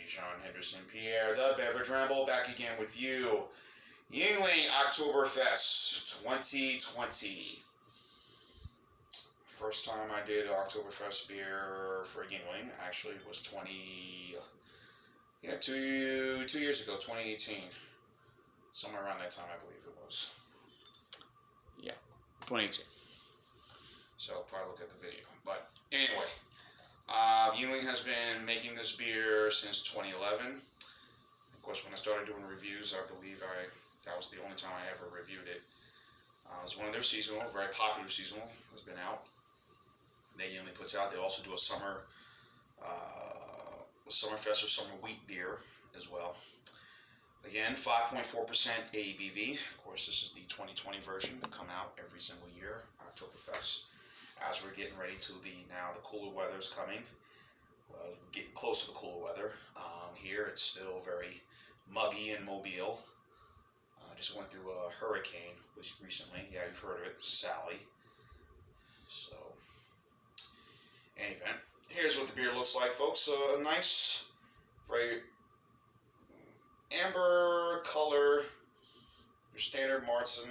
Jean Henderson Pierre, the Beverage Ramble, back again with you. Yuengling Oktoberfest 2020. First time I did Oktoberfest beer for Yuengling actually was 2 years ago, 2018. Somewhere around that time, I believe it was. Yeah, 2018. So probably look at the video. But anyway, Yuengling has been making this beer since 2011. Of course, when I started doing reviews, I believe that was the only time I ever reviewed it. It's one of their seasonal, very popular seasonal, has been out. They Yuengling puts out. They also do a Summerfest or summer wheat beer as well. Again, 5.4% ABV. Of course, this is the 2020 version that come out every single year, Oktoberfest. As we're getting ready to the cooler weather's coming. We're getting close to the cooler weather. Here it's still very muggy in Mobile. Just went through a hurricane recently. Yeah, you've heard of it, Sally. So, anyway, here's what the beer looks like, folks. A nice, very amber color, your standard Marzen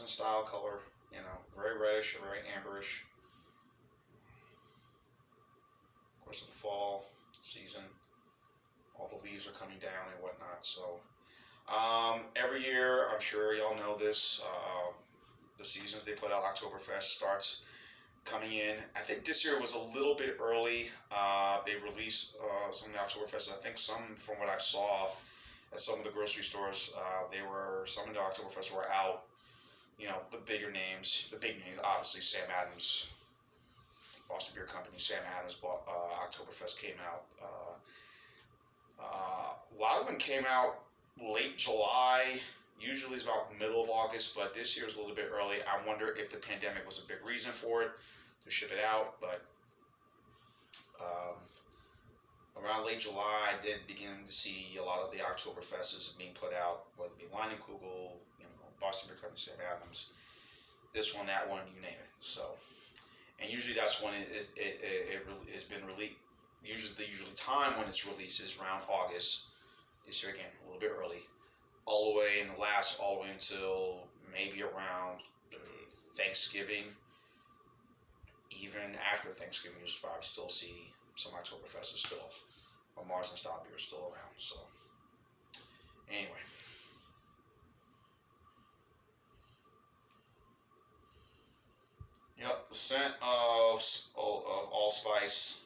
style color. You know, very reddish, very amberish. Of course, in the fall season, all the leaves are coming down and whatnot. So, every year, I'm sure y'all know this, the seasons they put out, Oktoberfest starts coming in. I think this year was a little bit early. They released some of the Oktoberfest. I think some, from what I saw at some of the grocery stores, some of the Oktoberfest were out. You know, the big names, obviously Sam Adams, Boston Beer Company, Sam Adams Oktoberfest came out. A lot of them came out late July, usually it's about the middle of August, but this year was a little bit early. I wonder if the pandemic was a big reason for it, to ship it out, but around late July, I did begin to see a lot of the Oktoberfests being put out, whether it be Leinenkugel, Boston Beer Company, Sam Adams, this one, that one, you name it. So, and usually that's when it's been released. Usually time when it's released is around August. This year again, a little bit early, all the way until maybe around Thanksgiving. Even after Thanksgiving, you'll probably still see some Oktoberfest is still, or Marzen style beer is still around. So, anyway. Yep, the scent of allspice.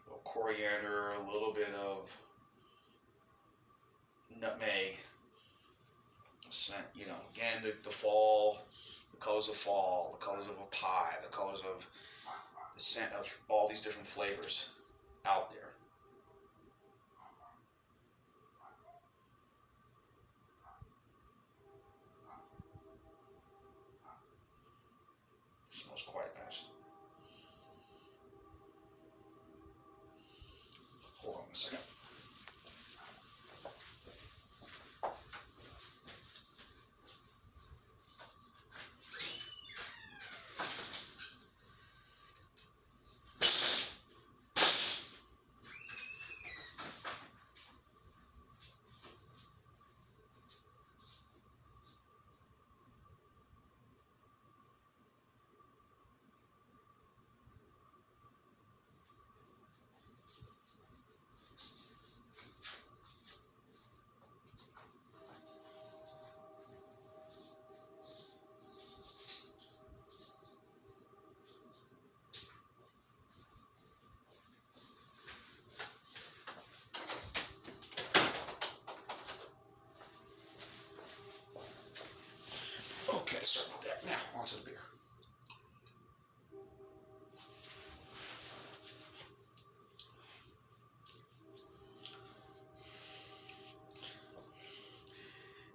A little coriander, a little bit of nutmeg. Scent, again, the fall, the colors of fall, the colors of a pie, the colors of the scent of all these different flavors out there. Smells quite nice. Hold on a second. Okay, sorry about that. Now, onto the beer.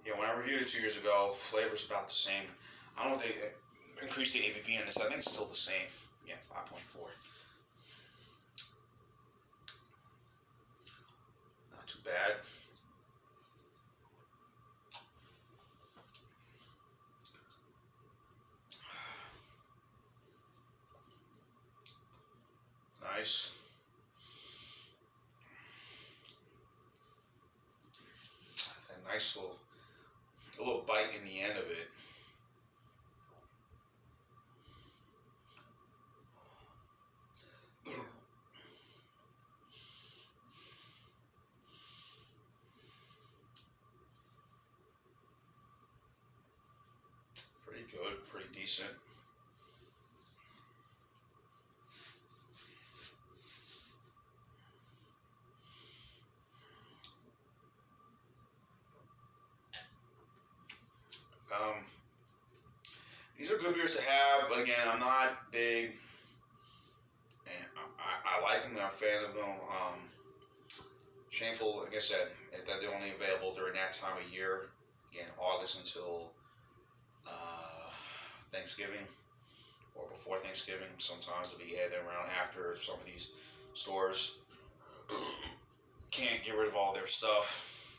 Yeah, when I reviewed it 2 years ago, flavor's about the same. I don't know if they increased the ABV in this. I think it's still the same. Yeah, 5.4. Not too bad. nice. A nice little bite in the end of it. Pretty good, pretty decent. These are good beers to have, but again, I'm not big, and I like them. I'm a fan of them. Shameful, like I said, that they're only available during that time of year. Again, August until Thanksgiving or before Thanksgiving. Sometimes they'll be added around after. Some of these stores can't get rid of all their stuff.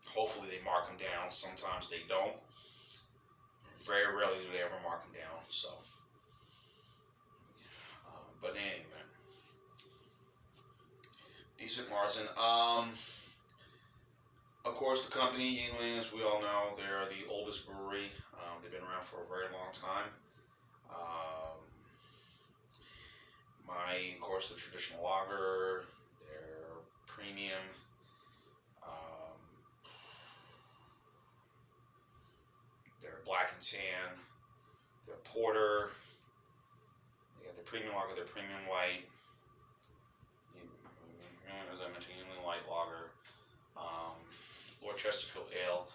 Hopefully they mark them down. Sometimes they don't. Very rarely do they ever mark them down. So, but in any event, decent Marzen. Of course, the company Yuengling, as we all know, they're the oldest brewery. They've been around for a very long time. Of course, the traditional lager, their premium. Their black and tan, their porter, they got the premium lager, their premium light, as I mentioned, Yuengling light lager, Lord Chesterfield ale.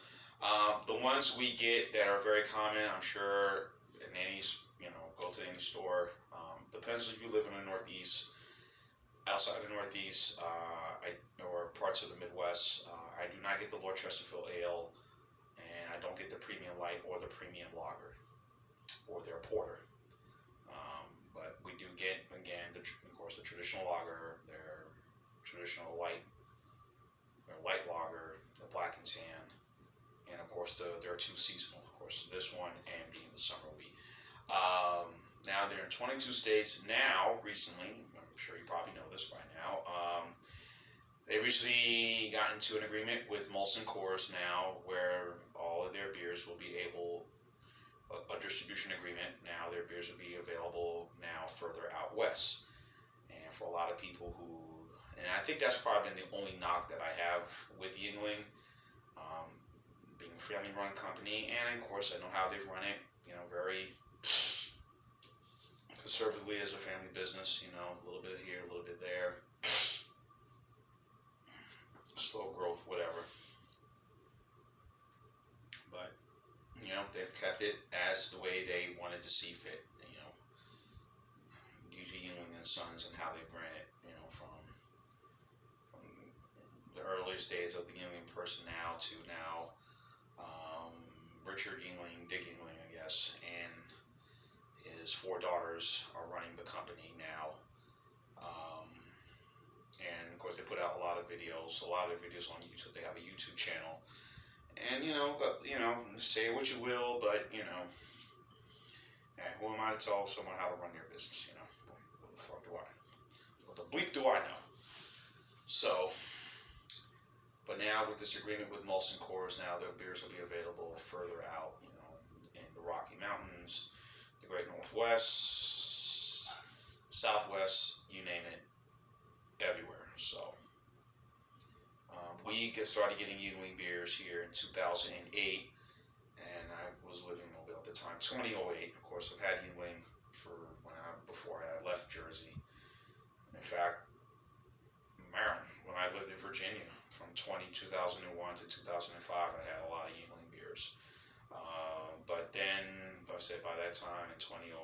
The ones we get that are very common, I'm sure, in any, go to any store. Depends if you live in the Northeast. Outside the Northeast, or parts of the Midwest, I do not get the Lord Chesterfield ale. And I don't get the premium light or the premium lager or their porter. But we do get, again, of course, the traditional lager, their traditional their light lager, the black and tan, and of course their two seasonal, of course, this one and being the summer wheat. Now they're in 22 states now. Recently, I'm sure you probably know this by now. They recently got into an agreement with Molson Coors now, where all of their beers will be a distribution agreement now. Their beers will be available now further out west. And for a lot of people and I think that's probably been the only knock that I have with Yuengling, being a family-run company, and of course I know how they've run it, very conservatively as a family business, a little bit here, a little bit there. Slow growth, whatever. But, they've kept it as the way they wanted to see fit. D.G. Yuengling and Sons and how they ran it, from the earliest days of the Yuengling personnel to now, Richard Yuengling, Dick Yuengling, I guess, and his 4 daughters are running the company now. And of course, they put out a lot of videos on YouTube. They have a YouTube channel, and say what you will, but who am I to tell someone how to run their business? What the fuck do I? What the bleep do I know? So, but now with this agreement with Molson Coors, now their beers will be available further out, in the Rocky Mountains, the Great Northwest, Southwest, you name it. Everywhere. So we started getting Yuengling beers here in 2008, and I was living in Mobile at the time. 2008, of course. I've had Yuengling before I left Jersey. In fact, Maryland, when I lived in Virginia, from 2001 to 2005, I had a lot of Yuengling beers. But then, like I said, by that time in 2009.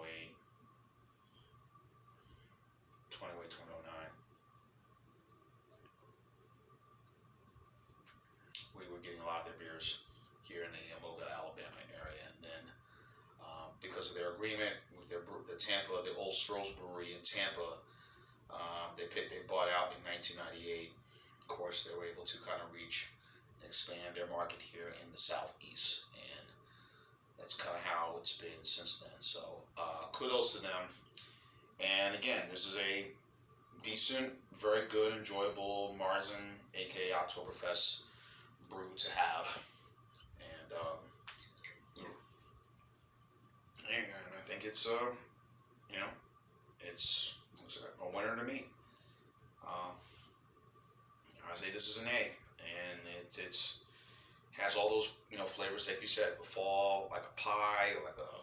We were getting a lot of their beers here in the Mobile, Alabama area, and then because of their agreement with the Tampa, the Old Stroh's Brewery in Tampa, they bought out in 1998. Of course, they were able to kind of reach and expand their market here in the Southeast, and that's kind of how it's been since then. So kudos to them. And again, this is a decent, very good, enjoyable Marzen, aka Oktoberfest brew to have. And, and I think it's, you know, it's looks like a winner to me. I say this is an A, and it's has all those flavors like you said, the fall, like a pie, like a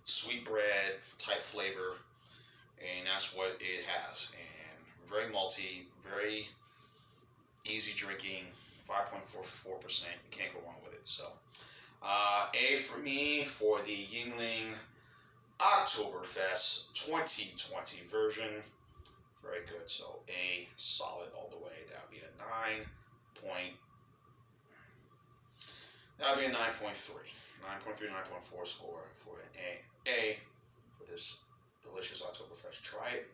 sweet bread type flavor, and that's what it has. And very malty, very easy drinking, 5.44%. You can't go wrong with it. So, A for me for the Yuengling Oktoberfest 2020 version. Very good. So A, solid all the way. That would be a 9.3. 9.3, 9.4 score for an A. A for this delicious Oktoberfest. Try it.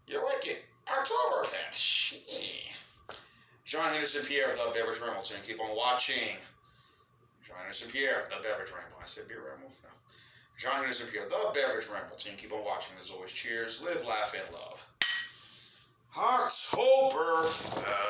You like it. Oktoberfest. Yeah. John Henderson Pierre of the Beverage Remington. Keep on watching. John Henderson Pierre, the Beverage Ramble. I said beer ramble. No. John Henderson Pierre, the Beverage Ramble team. Keep on watching. As always, cheers, live, laugh, and love. Oktoberfest.